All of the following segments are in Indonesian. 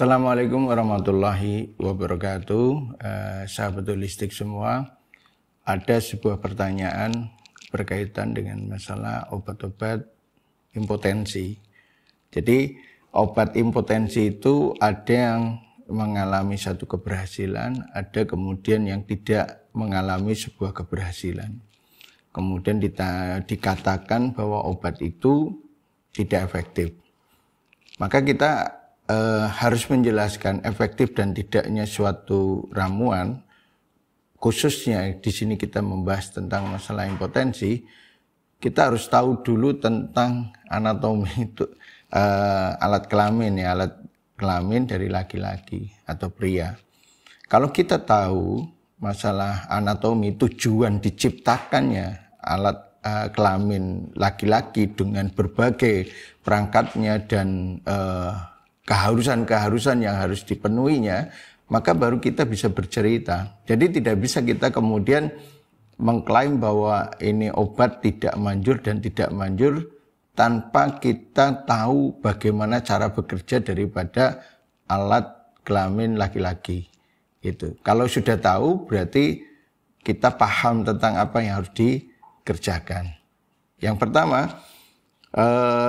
Assalamualaikum warahmatullahi wabarakatuh. Sahabat holistik semua, ada sebuah pertanyaan berkaitan dengan masalah obat-obat impotensi. Jadi obat impotensi itu ada yang mengalami satu keberhasilan, ada kemudian yang tidak mengalami sebuah keberhasilan. Kemudian dikatakan bahwa obat itu tidak efektif. Maka kita harus menjelaskan efektif dan tidaknya suatu ramuan, khususnya di sini kita membahas tentang masalah impotensi. Kita harus tahu dulu tentang anatomi itu alat kelamin ya, alat kelamin dari laki-laki atau pria. Kalau kita tahu masalah anatomi, tujuan diciptakannya alat kelamin laki-laki dengan berbagai perangkatnya dan keharusan-keharusan yang harus dipenuhinya, maka baru kita bisa bercerita. Jadi tidak bisa kita kemudian mengklaim bahwa ini obat tidak manjur dan tidak manjur tanpa kita tahu bagaimana cara bekerja daripada alat kelamin laki-laki. Itu. Kalau sudah tahu berarti kita paham tentang apa yang harus dikerjakan. Yang pertama,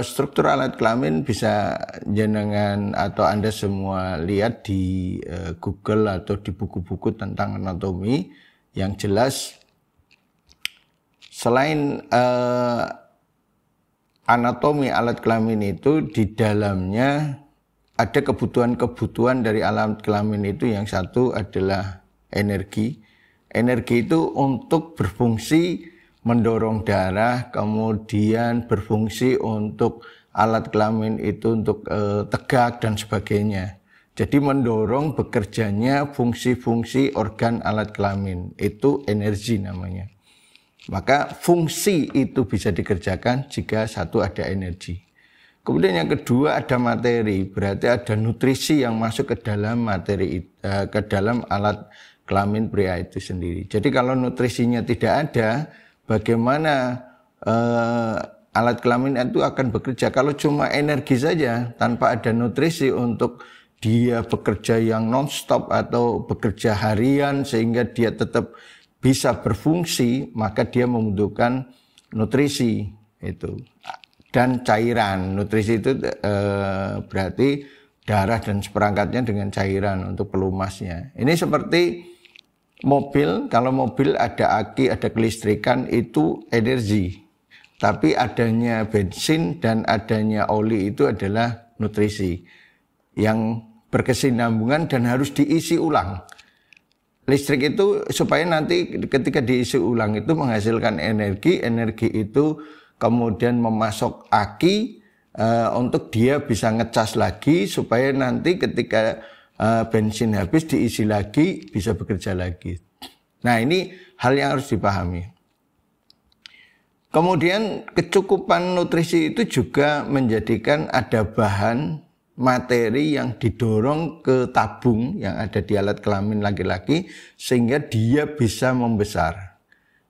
struktur alat kelamin bisa jenengan atau Anda semua lihat di Google atau di buku-buku tentang anatomi. Yang jelas selain anatomi alat kelamin itu, di dalamnya ada kebutuhan-kebutuhan dari alat kelamin itu. Yang satu adalah energi. Energi itu untuk berfungsi mendorong darah, kemudian berfungsi untuk alat kelamin itu untuk tegak dan sebagainya. Jadi mendorong bekerjanya fungsi-fungsi organ alat kelamin, itu energi namanya. Maka fungsi itu bisa dikerjakan jika satu ada energi. Kemudian yang kedua ada materi, berarti ada nutrisi yang masuk ke dalam materi, ke dalam alat kelamin pria itu sendiri. Jadi kalau nutrisinya tidak ada, bagaimana alat kelamin itu akan bekerja? Kalau cuma energi saja tanpa ada nutrisi untuk dia bekerja yang non-stop atau bekerja harian sehingga dia tetap bisa berfungsi, maka dia membutuhkan nutrisi itu dan cairan. Nutrisi itu berarti darah dan seperangkatnya dengan cairan untuk pelumasnya. Ini seperti mobil, kalau mobil ada aki, ada kelistrikan, itu energi. Tapi adanya bensin dan adanya oli itu adalah nutrisi yang berkesinambungan dan harus diisi ulang. Listrik itu supaya nanti ketika diisi ulang itu menghasilkan energi, energi itu kemudian memasok aki untuk dia bisa ngecas lagi supaya nanti ketika bensin habis diisi lagi, bisa bekerja lagi. Nah, ini hal yang harus dipahami. Kemudian kecukupan nutrisi itu juga menjadikan ada bahan materi yang didorong ke tabung yang ada di alat kelamin laki-laki sehingga dia bisa membesar.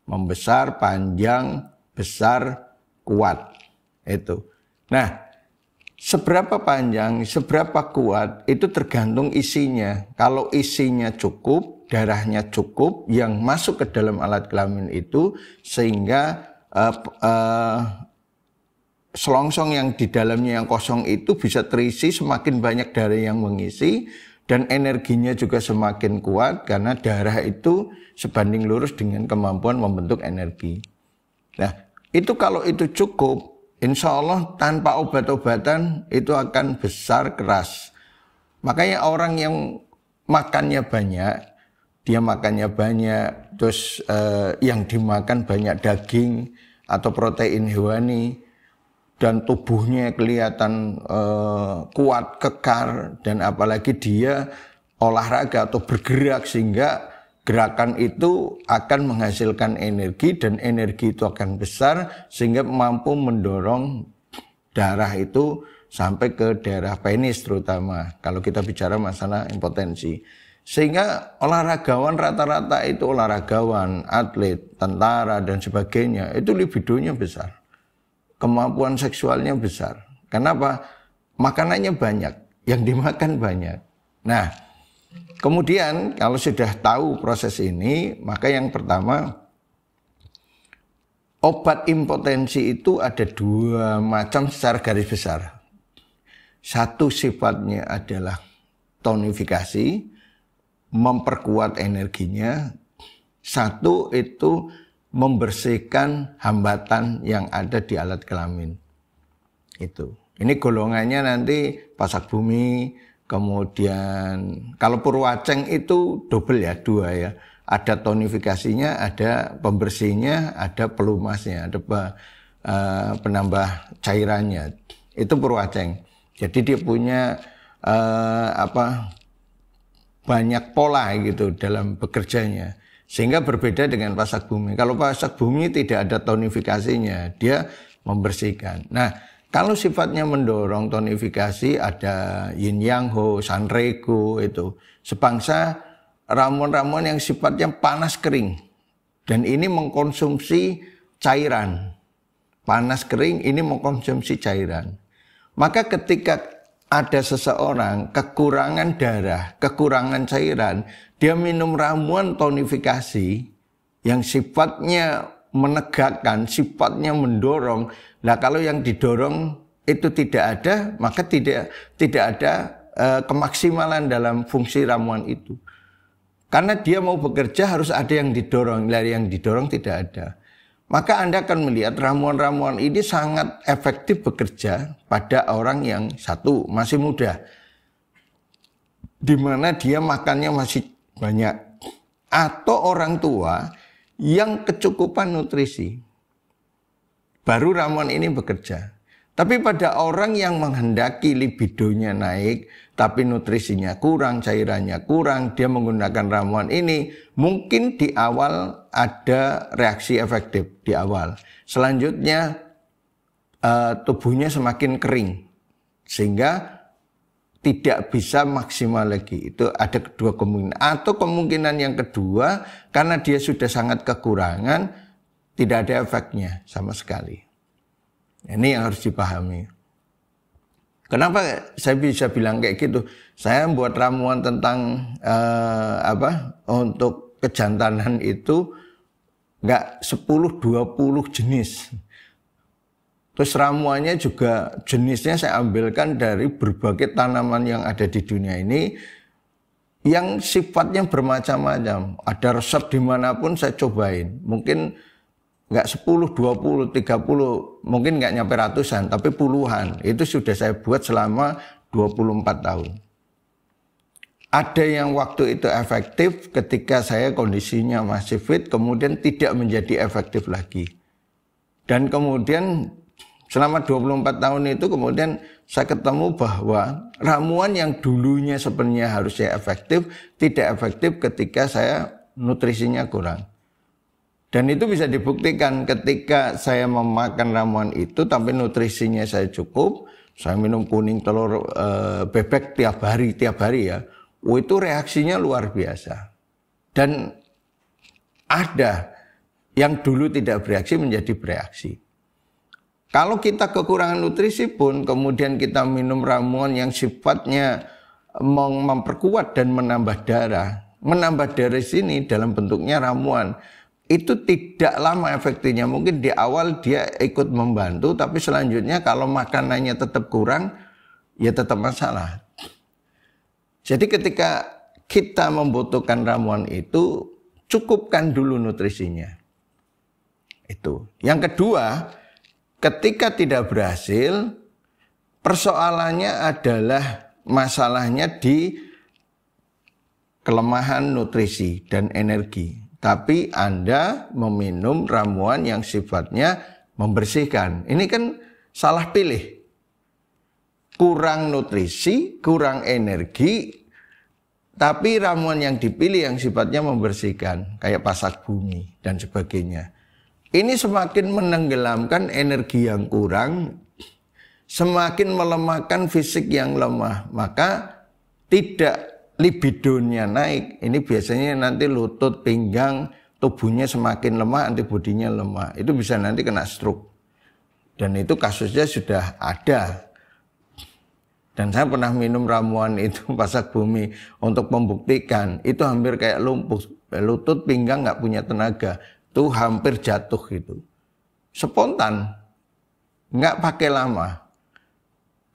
Membesar, panjang, besar, kuat. Itu. Nah, seberapa panjang, seberapa kuat, itu tergantung isinya. Kalau isinya cukup, darahnya cukup, yang masuk ke dalam alat kelamin itu, sehingga selongsong yang di dalamnya yang kosong itu bisa terisi, semakin banyak darah yang mengisi, dan energinya juga semakin kuat, karena darah itu sebanding lurus dengan kemampuan membentuk energi. Nah, itu kalau itu cukup, insya Allah tanpa obat-obatan itu akan besar keras. Makanya orang yang makannya banyak, dia makannya banyak, terus yang dimakan banyak daging atau protein hewani, dan tubuhnya kelihatan kuat, kekar, dan apalagi dia olahraga atau bergerak sehingga gerakan itu akan menghasilkan energi dan energi itu akan besar sehingga mampu mendorong darah itu sampai ke daerah penis terutama kalau kita bicara masalah impotensi. Sehingga olahragawan rata-rata itu olahragawan, atlet, tentara dan sebagainya itu libidonya besar. Kemampuan seksualnya besar. Kenapa? Makanannya banyak, yang dimakan banyak. Nah, kemudian kalau sudah tahu proses ini, maka yang pertama, obat impotensi itu ada dua macam secara garis besar. Satu sifatnya adalah tonifikasi, memperkuat energinya. Satu itu membersihkan hambatan yang ada di alat kelamin. Itu. Ini golongannya nanti pasak bumi, kemudian kalau Purwaceng itu double ya, dua ya. Ada tonifikasinya, ada pembersihnya, ada pelumasnya, ada penambah cairannya. Itu Purwaceng. Jadi dia punya banyak pola gitu dalam bekerjanya. Sehingga berbeda dengan pasak bumi. Kalau pasak bumi tidak ada tonifikasinya, dia membersihkan. Nah, kalau sifatnya mendorong tonifikasi ada yin yang ho, sanrego itu. Sebangsa ramuan-ramuan yang sifatnya panas kering. Dan ini mengkonsumsi cairan. Panas kering ini mengkonsumsi cairan. Maka ketika ada seseorang kekurangan darah, kekurangan cairan, dia minum ramuan tonifikasi yang sifatnya menegakkan, sifatnya mendorong. Nah, kalau yang didorong itu tidak ada, maka tidak ada kemaksimalan dalam fungsi ramuan itu. Karena dia mau bekerja harus ada yang didorong, dari yang didorong tidak ada. Maka Anda akan melihat ramuan-ramuan ini sangat efektif bekerja pada orang yang satu masih muda, di mana dia makannya masih banyak, atau orang tua yang kecukupan nutrisi, baru ramuan ini bekerja. Tapi pada orang yang menghendaki libidonya naik, tapi nutrisinya kurang, cairannya kurang, dia menggunakan ramuan ini, mungkin di awal ada reaksi efektif di awal. Selanjutnya tubuhnya semakin kering, sehingga tidak bisa maksimal lagi. Itu ada kedua kemungkinan. Atau kemungkinan yang kedua, karena dia sudah sangat kekurangan, tidak ada efeknya sama sekali. Ini yang harus dipahami. Kenapa saya bisa bilang kayak gitu? Saya membuat ramuan tentang untuk kejantanan itu enggak 10-20 jenis. Terus ramuannya juga jenisnya saya ambilkan dari berbagai tanaman yang ada di dunia ini yang sifatnya bermacam-macam. Ada resep dimanapun saya cobain. Mungkin enggak 10, 20, 30, mungkin enggak nyampe ratusan, tapi puluhan. Itu sudah saya buat selama 24 tahun. Ada yang waktu itu efektif ketika saya kondisinya masih fit, kemudian tidak menjadi efektif lagi. Dan kemudian selama 24 tahun itu kemudian saya ketemu bahwa ramuan yang dulunya sebenarnya harusnya efektif, tidak efektif ketika saya nutrisinya kurang. Dan itu bisa dibuktikan ketika saya memakan ramuan itu tapi nutrisinya saya cukup, saya minum kuning telur bebek tiap hari ya. Itu reaksinya luar biasa. Dan ada yang dulu tidak bereaksi menjadi bereaksi. Kalau kita kekurangan nutrisi pun kemudian kita minum ramuan yang sifatnya memperkuat dan menambah darah. Menambah darah sini dalam bentuknya ramuan. Itu tidak lama efektifnya. Mungkin di awal dia ikut membantu, tapi selanjutnya kalau makanannya tetap kurang, ya tetap masalah. Jadi ketika kita membutuhkan ramuan itu, cukupkan dulu nutrisinya. Itu. Yang kedua, ketika tidak berhasil, persoalannya adalah masalahnya di kelemahan nutrisi dan energi. Tapi Anda meminum ramuan yang sifatnya membersihkan. Ini kan salah pilih. Kurang nutrisi, kurang energi, tapi ramuan yang dipilih yang sifatnya membersihkan. Kayak pasak bumi dan sebagainya. Ini semakin menenggelamkan energi yang kurang, semakin melemahkan fisik yang lemah. Maka tidak libidonya naik, ini biasanya nanti lutut, pinggang, tubuhnya semakin lemah, antibodinya lemah. Itu bisa nanti kena stroke. Dan itu kasusnya sudah ada. Dan saya pernah minum ramuan itu Pasak Bumi untuk membuktikan itu hampir kayak lumpuh, lutut pinggang nggak punya tenaga, tuh hampir jatuh gitu. Spontan, nggak pakai lama.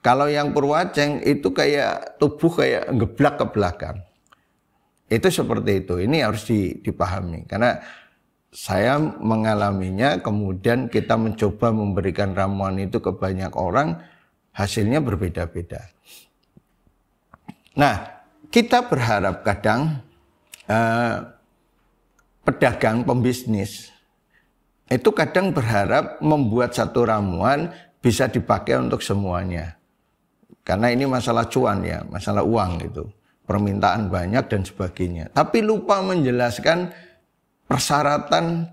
Kalau yang Purwaceng itu kayak tubuh kayak ngeblak ke belakang. Itu seperti itu. Ini harus dipahami karena saya mengalaminya, kemudian kita mencoba memberikan ramuan itu ke banyak orang, hasilnya berbeda-beda. Nah, kita berharap kadang pedagang, pembisnis, itu kadang berharap membuat satu ramuan bisa dipakai untuk semuanya. Karena ini masalah cuan ya, masalah uang gitu. Permintaan banyak dan sebagainya. Tapi lupa menjelaskan persyaratan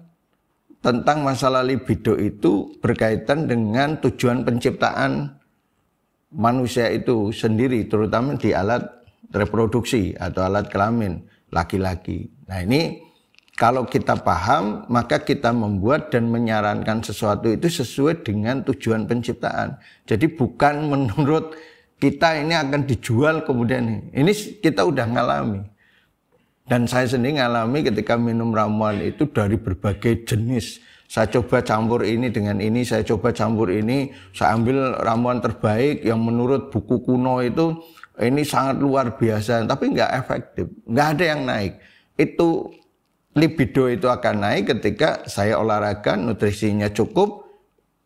tentang masalah libido itu berkaitan dengan tujuan penciptaan manusia itu sendiri, terutama di alat reproduksi atau alat kelamin laki-laki. Nah ini kalau kita paham, maka kita membuat dan menyarankan sesuatu itu sesuai dengan tujuan penciptaan. Jadi bukan menurut kita ini akan dijual kemudian ini kita udah ngalami. Dan saya sendiri ngalami ketika minum ramuan itu dari berbagai jenis. Saya coba campur ini dengan ini, saya coba campur ini, saya ambil ramuan terbaik yang menurut buku kuno itu ini sangat luar biasa, tapi nggak efektif, nggak ada yang naik. Itu libido itu akan naik ketika saya olahraga, nutrisinya cukup,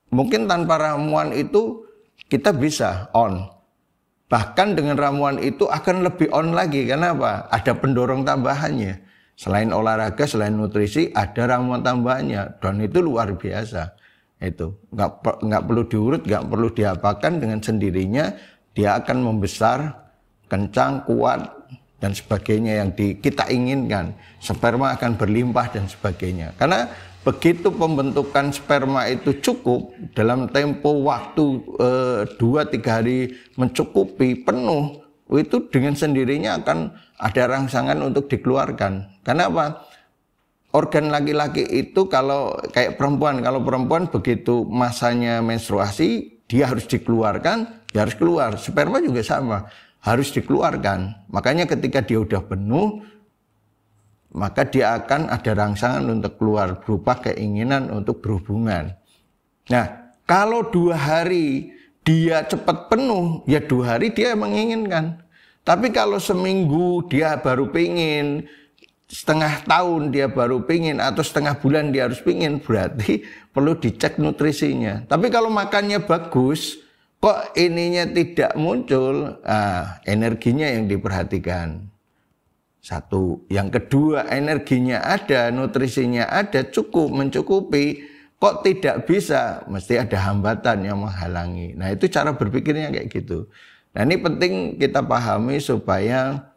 mungkin tanpa ramuan itu kita bisa on. Bahkan dengan ramuan itu akan lebih on lagi, karena apa? Ada pendorong tambahannya. Selain olahraga, selain nutrisi, ada ramuan tambahannya, dan itu luar biasa. Itu nggak perlu diurut, nggak perlu diapakan, dengan sendirinya dia akan membesar, kencang, kuat, dan sebagainya yang kita inginkan. Sperma akan berlimpah dan sebagainya. Karena begitu pembentukan sperma itu cukup dalam tempo waktu 2-3 hari mencukupi penuh, itu dengan sendirinya akan ada rangsangan untuk dikeluarkan. Karena apa? Organ laki-laki itu kalau kayak perempuan, kalau perempuan begitu masanya menstruasi, dia harus dikeluarkan, dia harus keluar. Sperma juga sama, harus dikeluarkan. Makanya ketika dia udah penuh, maka dia akan ada rangsangan untuk keluar berupa keinginan untuk berhubungan. Nah, kalau 2 hari dia cepat penuh, ya 2 hari dia menginginkan. Tapi kalau seminggu dia baru pingin, setengah tahun dia baru pingin, atau setengah bulan dia harus pingin, berarti perlu dicek nutrisinya. Tapi kalau makannya bagus, kok ininya tidak muncul, energinya yang diperhatikan. Satu. Yang kedua, energinya ada, nutrisinya ada, cukup, mencukupi. Kok tidak bisa? Mesti ada hambatan yang menghalangi. Nah itu cara berpikirnya kayak gitu. Nah ini penting kita pahami supaya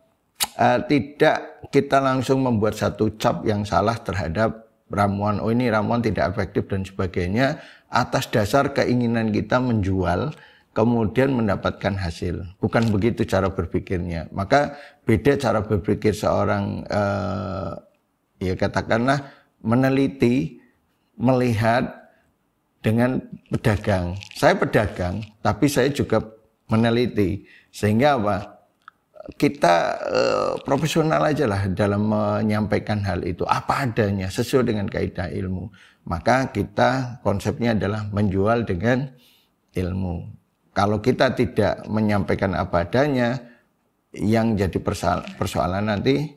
tidak kita langsung membuat satu cap yang salah terhadap ramuan. Oh ini ramuan tidak efektif dan sebagainya. Atas dasar keinginan kita menjual, kemudian mendapatkan hasil. Bukan begitu cara berpikirnya. Maka beda cara berpikir seorang ya katakanlah meneliti, melihat dengan pedagang. Saya pedagang, tapi saya juga meneliti. Sehingga apa? Kita profesional aja lah dalam menyampaikan hal itu. Apa adanya, sesuai dengan kaidah ilmu. Maka kita konsepnya adalah menjual dengan ilmu. Kalau kita tidak menyampaikan apa adanya, yang jadi persoalan nanti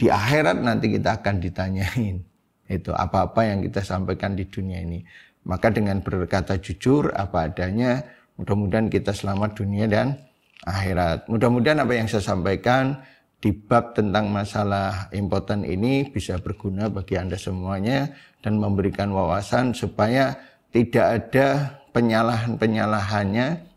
di akhirat nanti kita akan ditanyain itu apa-apa yang kita sampaikan di dunia ini. Maka dengan berkata jujur apa adanya, mudah-mudahan kita selamat dunia dan akhirat. Mudah-mudahan apa yang saya sampaikan di bab tentang masalah impoten ini bisa berguna bagi Anda semuanya dan memberikan wawasan supaya tidak ada penyalahan-penyalahannya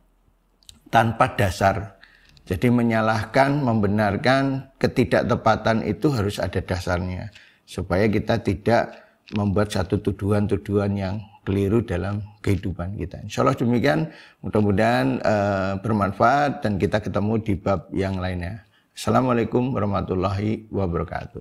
tanpa dasar. Jadi menyalahkan, membenarkan ketidaktepatan itu harus ada dasarnya. Supaya kita tidak membuat satu tuduhan-tuduhan yang keliru dalam kehidupan kita. Insya Allah demikian, mudah-mudahan bermanfaat dan kita ketemu di bab yang lainnya. Assalamualaikum warahmatullahi wabarakatuh.